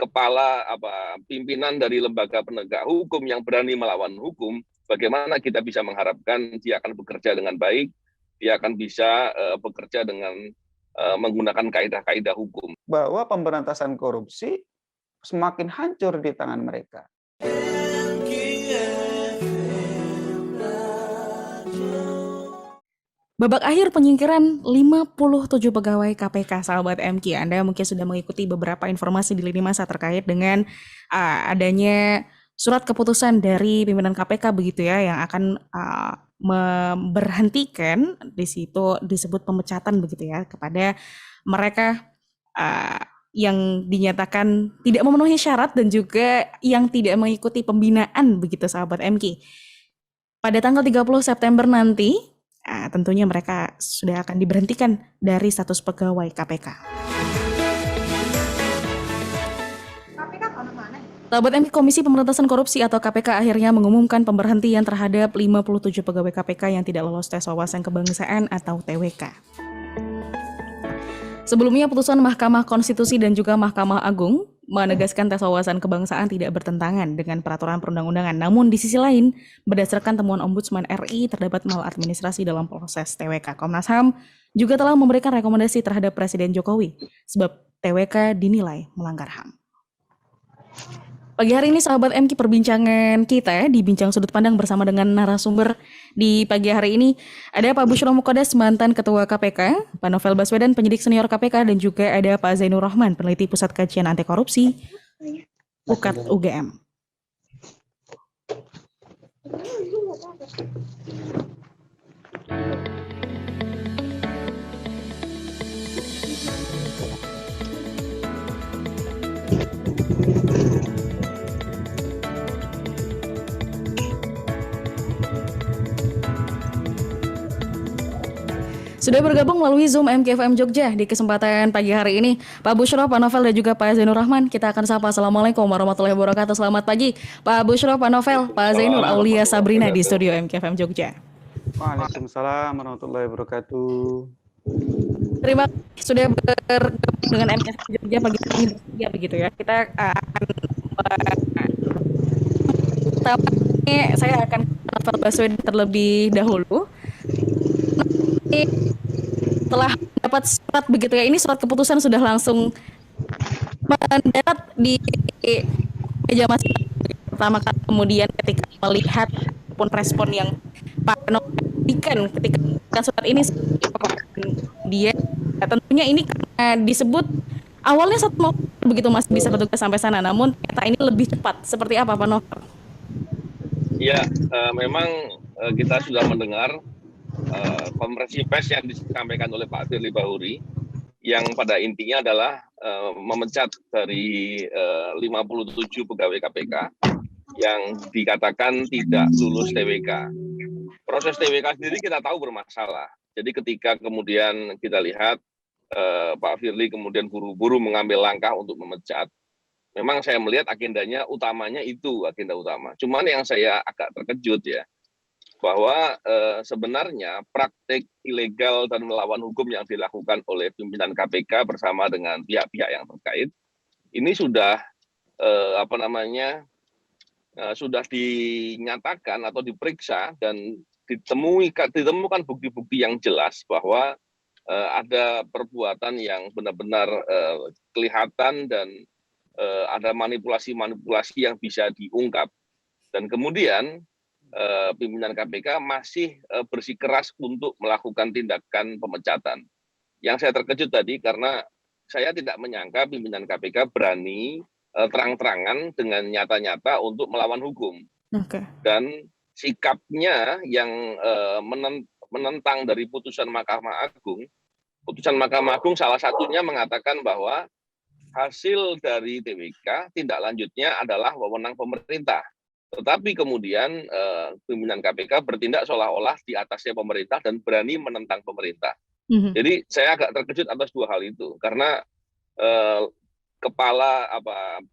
kepala pimpinan dari lembaga penegak hukum yang berani melawan hukum, bagaimana kita bisa mengharapkan dia akan bekerja dengan baik, dia akan bisa bekerja dengan menggunakan kaidah-kaidah hukum. Bahwa pemberantasan korupsi semakin hancur di tangan mereka. Babak akhir penyingkiran 57 pegawai KPK, sahabat MQ. Anda mungkin sudah mengikuti beberapa informasi di lini masa terkait dengan adanya surat keputusan dari pimpinan KPK begitu ya, yang akan memberhentikan, di situ disebut pemecatan begitu ya, kepada mereka yang dinyatakan tidak memenuhi syarat dan juga yang tidak mengikuti pembinaan begitu, sahabat MQ. Pada tanggal 30 September nanti, tentunya mereka sudah akan diberhentikan dari status pegawai KPK. Sahabat MQ, Komisi Pemberantasan Korupsi atau KPK akhirnya mengumumkan pemberhentian terhadap 57 pegawai KPK yang tidak lolos tes wawasan kebangsaan atau TWK. Sebelumnya putusan Mahkamah Konstitusi dan juga Mahkamah Agung menegaskan tes wawasan kebangsaan tidak bertentangan dengan peraturan perundang-undangan. Namun di sisi lain, berdasarkan temuan Ombudsman RI terdapat maladministrasi dalam proses TWK. Komnas HAM juga telah memberikan rekomendasi terhadap Presiden Jokowi sebab TWK dinilai melanggar HAM. Pagi hari ini sahabat MQ, perbincangan kita di Bincang Sudut Pandang bersama dengan narasumber di pagi hari ini ada Pak Busyro Muqaddas, mantan Ketua KPK, Pak Novel Baswedan, penyidik senior KPK, dan juga ada Pak Zainur Rahman, peneliti Pusat Kajian Anti Korupsi UKAD UGM. Sudah bergabung melalui Zoom MKFM Jogja di kesempatan pagi hari ini Pak Busyro, Pak Novel, dan juga Pak Zainur Rahman. Kita akan sapa. Assalamualaikum warahmatullahi wabarakatuh. Selamat pagi Pak Busyro, Pak Novel, Pak Zainur. Aulia Sabrina di studio MKFM Jogja. Waalaikumsalam warahmatullahi wabarakatuh. Terima kasih sudah bergabung dengan MKFM Jogja pagi ini begitu ya. Kita akan saya akan Novel Baswedan terlebih dahulu. Setelah dapat surat begitu ya, ini surat keputusan sudah langsung mendarat di meja masing-masing pertama kali, kemudian ketika melihat pun respon yang Pak Novel berikan ketika surat ini dia tentunya ini karena disebut awalnya 1 November begitu masih bisa bertugas sampai sana, namun ternyata ini lebih cepat. Seperti apa Pak Novel? Ya, memang kita sudah mendengar konferensi pers yang disampaikan oleh Pak Firly Bahuri yang pada intinya adalah memecat dari 57 pegawai KPK yang dikatakan tidak lulus TWK. Proses TWK sendiri kita tahu bermasalah. Jadi ketika kemudian kita lihat Pak Firly kemudian buru-buru mengambil langkah untuk memecat, memang saya melihat agendanya utamanya itu agenda utama. Cuman yang saya agak terkejut ya, bahwa sebenarnya praktik ilegal dan melawan hukum yang dilakukan oleh pimpinan KPK bersama dengan pihak-pihak yang terkait ini sudah sudah dinyatakan atau diperiksa dan ditemukan bukti-bukti yang jelas bahwa ada perbuatan yang benar-benar kelihatan dan ada manipulasi-manipulasi yang bisa diungkap. Dan kemudian pimpinan KPK masih bersikeras untuk melakukan tindakan pemecatan. Yang saya terkejut tadi karena saya tidak menyangka pimpinan KPK berani terang-terangan dengan nyata-nyata untuk melawan hukum. Okay. Dan sikapnya yang menentang dari putusan Mahkamah Agung salah satunya mengatakan bahwa hasil dari TWK tindak lanjutnya adalah wewenang pemerintah. Tetapi kemudian pimpinan KPK bertindak seolah-olah di atasnya pemerintah dan berani menentang pemerintah. Jadi saya agak terkejut atas 2 hal itu karena kepala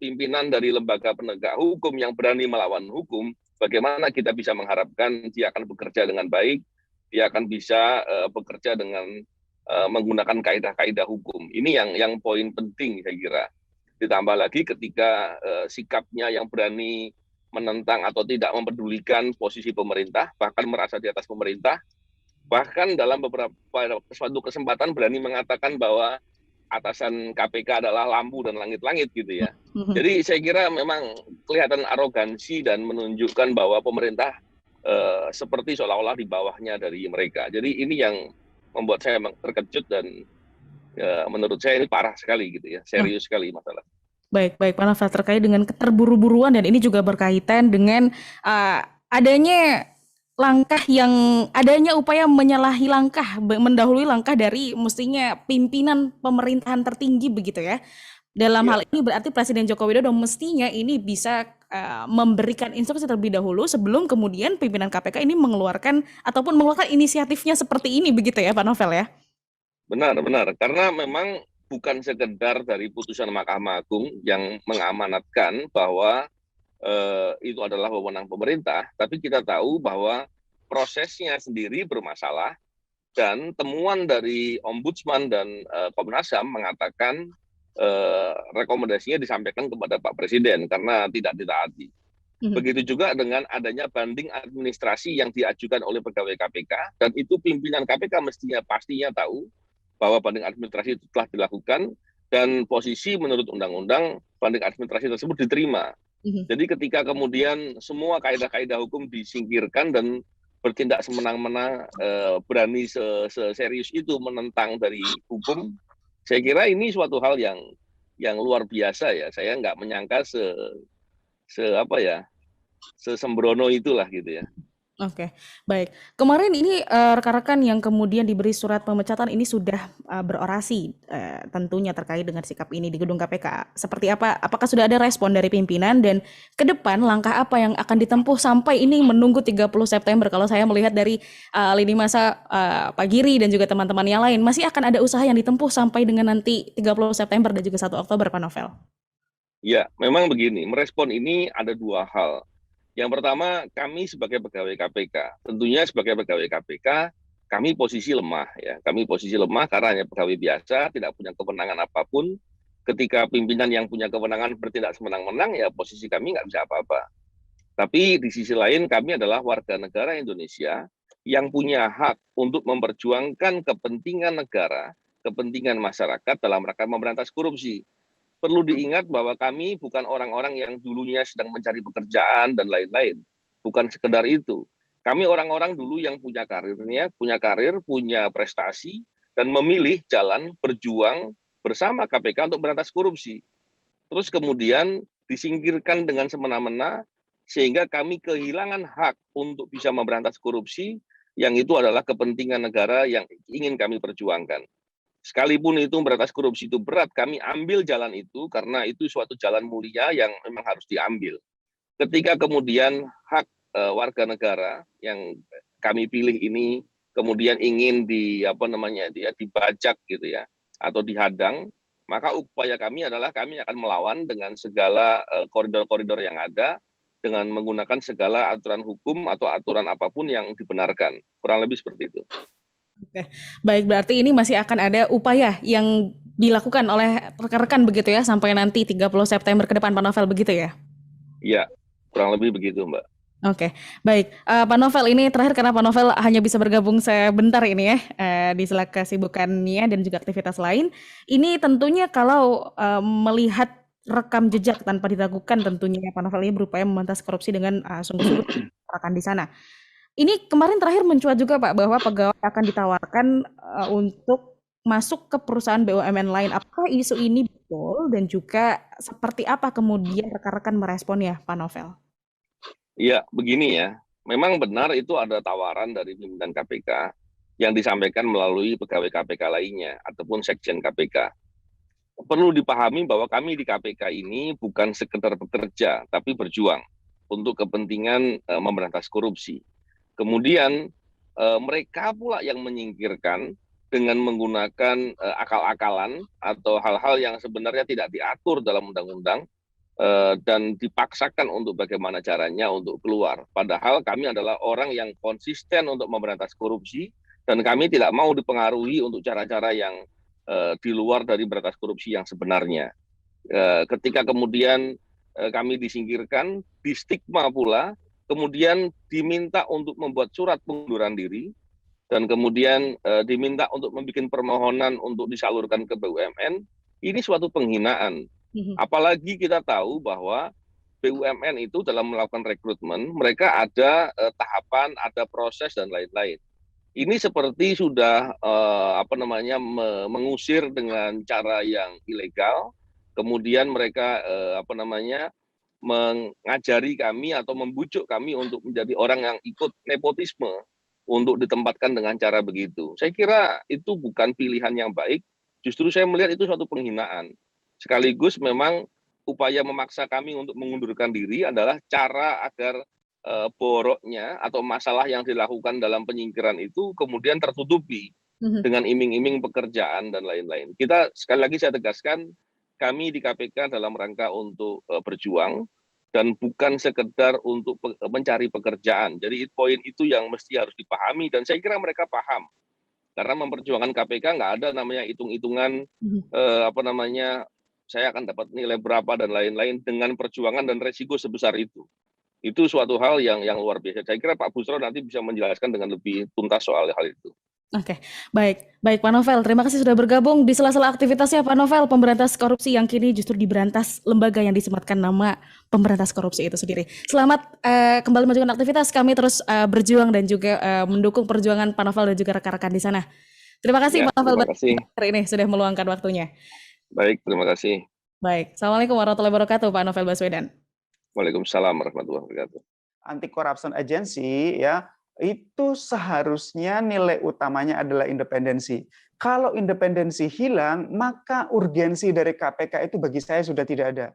pimpinan dari lembaga penegak hukum yang berani melawan hukum, bagaimana kita bisa mengharapkan dia akan bekerja dengan baik, dia akan bisa bekerja dengan menggunakan kaidah-kaidah hukum. Ini yang poin penting saya kira. Ditambah lagi ketika sikapnya yang berani menentang atau tidak mempedulikan posisi pemerintah, bahkan merasa di atas pemerintah, bahkan dalam beberapa suatu kesempatan berani mengatakan bahwa atasan KPK adalah lampu dan langit-langit gitu ya. Jadi saya kira memang kelihatan arogansi dan menunjukkan bahwa pemerintah seperti seolah-olah di bawahnya dari mereka. Jadi ini yang membuat saya terkejut dan menurut saya ini parah sekali gitu ya, serius sekali masalah. Baik, Pak Novel, terkait dengan keterburu-buruan dan ini juga berkaitan dengan adanya upaya menyalahi langkah, mendahului langkah dari mestinya pimpinan pemerintahan tertinggi begitu ya. Dalam hal ini berarti Presiden Joko Widodo mestinya ini bisa memberikan instruksi terlebih dahulu sebelum kemudian pimpinan KPK ini mengeluarkan inisiatifnya seperti ini begitu ya Pak Novel ya? Benar. Karena memang bukan sekedar dari putusan Mahkamah Agung yang mengamanatkan bahwa itu adalah wewenang pemerintah, tapi kita tahu bahwa prosesnya sendiri bermasalah dan temuan dari Ombudsman dan Komnas HAM mengatakan rekomendasinya disampaikan kepada Pak Presiden karena tidak ditaati. Begitu juga dengan adanya banding administrasi yang diajukan oleh pegawai KPK, dan itu pimpinan KPK pastinya tahu bahwa banding administrasi itu telah dilakukan dan posisi menurut undang-undang banding administrasi tersebut diterima. Jadi ketika kemudian semua kaidah-kaidah hukum disingkirkan dan bertindak semena-mena, berani serius itu menentang dari hukum, saya kira ini suatu hal yang luar biasa ya. Saya nggak menyangka sesembrono itulah gitu ya. Oke, baik. Kemarin ini rekan-rekan yang kemudian diberi surat pemecatan ini sudah berorasi tentunya terkait dengan sikap ini di gedung KPK. Seperti apa? Apakah sudah ada respon dari pimpinan dan ke depan langkah apa yang akan ditempuh sampai ini menunggu 30 September? Kalau saya melihat dari lini masa Pak Giri dan juga teman-teman yang lain, masih akan ada usaha yang ditempuh sampai dengan nanti 30 September dan juga 1 Oktober, Pak Novel. Ya, memang begini. Merespon ini ada dua hal. Yang pertama, kami sebagai pegawai KPK, tentunya sebagai pegawai KPK, kami posisi lemah ya. Kami posisi lemah karena hanya pegawai biasa, tidak punya kewenangan apapun. Ketika pimpinan yang punya kewenangan bertindak semenang-menang, ya posisi kami nggak bisa apa-apa. Tapi di sisi lain, kami adalah warga negara Indonesia yang punya hak untuk memperjuangkan kepentingan negara, kepentingan masyarakat dalam rangka memberantas korupsi. Perlu diingat bahwa kami bukan orang-orang yang dulunya sedang mencari pekerjaan dan lain-lain. Bukan sekedar itu. Kami orang-orang dulu yang punya karir, punya prestasi, dan memilih jalan berjuang bersama KPK untuk berantas korupsi. Terus kemudian disingkirkan dengan semena-mena, sehingga kami kehilangan hak untuk bisa memberantas korupsi, yang itu adalah kepentingan negara yang ingin kami perjuangkan. Sekalipun itu memberantas korupsi itu berat, kami ambil jalan itu karena itu suatu jalan mulia yang memang harus diambil. Ketika kemudian hak warga negara yang kami pilih ini kemudian ingin dibajak gitu ya, atau dihadang, maka upaya kami adalah kami akan melawan dengan segala koridor-koridor yang ada, dengan menggunakan segala aturan hukum atau aturan apapun yang dibenarkan. Kurang lebih seperti itu. Oke, baik, berarti ini masih akan ada upaya yang dilakukan oleh rekan-rekan begitu ya sampai nanti 30 September ke depan, Pak Novel, begitu ya? Iya, kurang lebih begitu, Mbak. Oke, baik. Pak Novel, ini terakhir karena Pak Novel hanya bisa bergabung sebentar ini ya di sela kesibukannya dan juga aktivitas lain. Ini tentunya kalau melihat rekam jejak tanpa diragukan tentunya Pak Novel ini berupaya memberantas korupsi dengan sungguh-sungguh rekan di sana. Ini kemarin terakhir mencuat juga Pak bahwa pegawai akan ditawarkan untuk masuk ke perusahaan BUMN lain. Apakah isu ini betul dan juga seperti apa kemudian rekan-rekan meresponnya, Pak Novel? Iya, begini ya. Memang benar itu ada tawaran dari pimpinan KPK yang disampaikan melalui pegawai KPK lainnya ataupun sekjen KPK. Perlu dipahami bahwa kami di KPK ini bukan sekedar bekerja, tapi berjuang untuk kepentingan memberantas korupsi. Kemudian mereka pula yang menyingkirkan dengan menggunakan akal-akalan atau hal-hal yang sebenarnya tidak diatur dalam undang-undang dan dipaksakan untuk bagaimana caranya untuk keluar. Padahal kami adalah orang yang konsisten untuk memberantas korupsi dan kami tidak mau dipengaruhi untuk cara-cara yang di luar dari berantas korupsi yang sebenarnya. Ketika kemudian kami disingkirkan, distigma pula, kemudian diminta untuk membuat surat pengunduran diri, dan kemudian diminta untuk membuat permohonan untuk disalurkan ke BUMN, ini suatu penghinaan. Apalagi kita tahu bahwa BUMN itu dalam melakukan rekrutmen, mereka ada tahapan, ada proses, dan lain-lain. Ini seperti sudah mengusir dengan cara yang ilegal, kemudian mereka mengajari kami atau membujuk kami untuk menjadi orang yang ikut nepotisme untuk ditempatkan dengan cara begitu. Saya kira itu bukan pilihan yang baik, justru saya melihat itu suatu penghinaan. Sekaligus memang upaya memaksa kami untuk mengundurkan diri adalah cara agar boroknya atau masalah yang dilakukan dalam penyingkiran itu kemudian tertutupi dengan iming-iming pekerjaan dan lain-lain. Kita sekali lagi saya tegaskan, kami di KPK dalam rangka untuk berjuang dan bukan sekedar untuk mencari pekerjaan. Jadi poin itu yang mesti harus dipahami dan saya kira mereka paham. Karena memperjuangkan KPK nggak ada namanya hitung-hitungan saya akan dapat nilai berapa dan lain-lain dengan perjuangan dan resiko sebesar itu. Itu suatu hal yang luar biasa. Saya kira Pak Busro nanti bisa menjelaskan dengan lebih tuntas soal hal itu. Oke, baik Pak Novel. Terima kasih sudah bergabung di sela-sela aktivitasnya Pak Novel, pemberantas korupsi yang kini justru diberantas lembaga yang disematkan nama pemberantas korupsi itu sendiri. Selamat kembali melanjutkan aktivitas. Kami terus berjuang dan juga mendukung perjuangan Pak Novel dan juga rekan-rekan di sana. Terima kasih Pak Novel hari ini sudah meluangkan waktunya. Baik, terima kasih. Baik, Assalamualaikum warahmatullahi wabarakatuh Pak Novel Baswedan. Waalaikumsalam warahmatullahi wabarakatuh. Anti Corruption Agency ya, itu seharusnya nilai utamanya adalah independensi. Kalau independensi hilang, maka urgensi dari KPK itu bagi saya sudah tidak ada.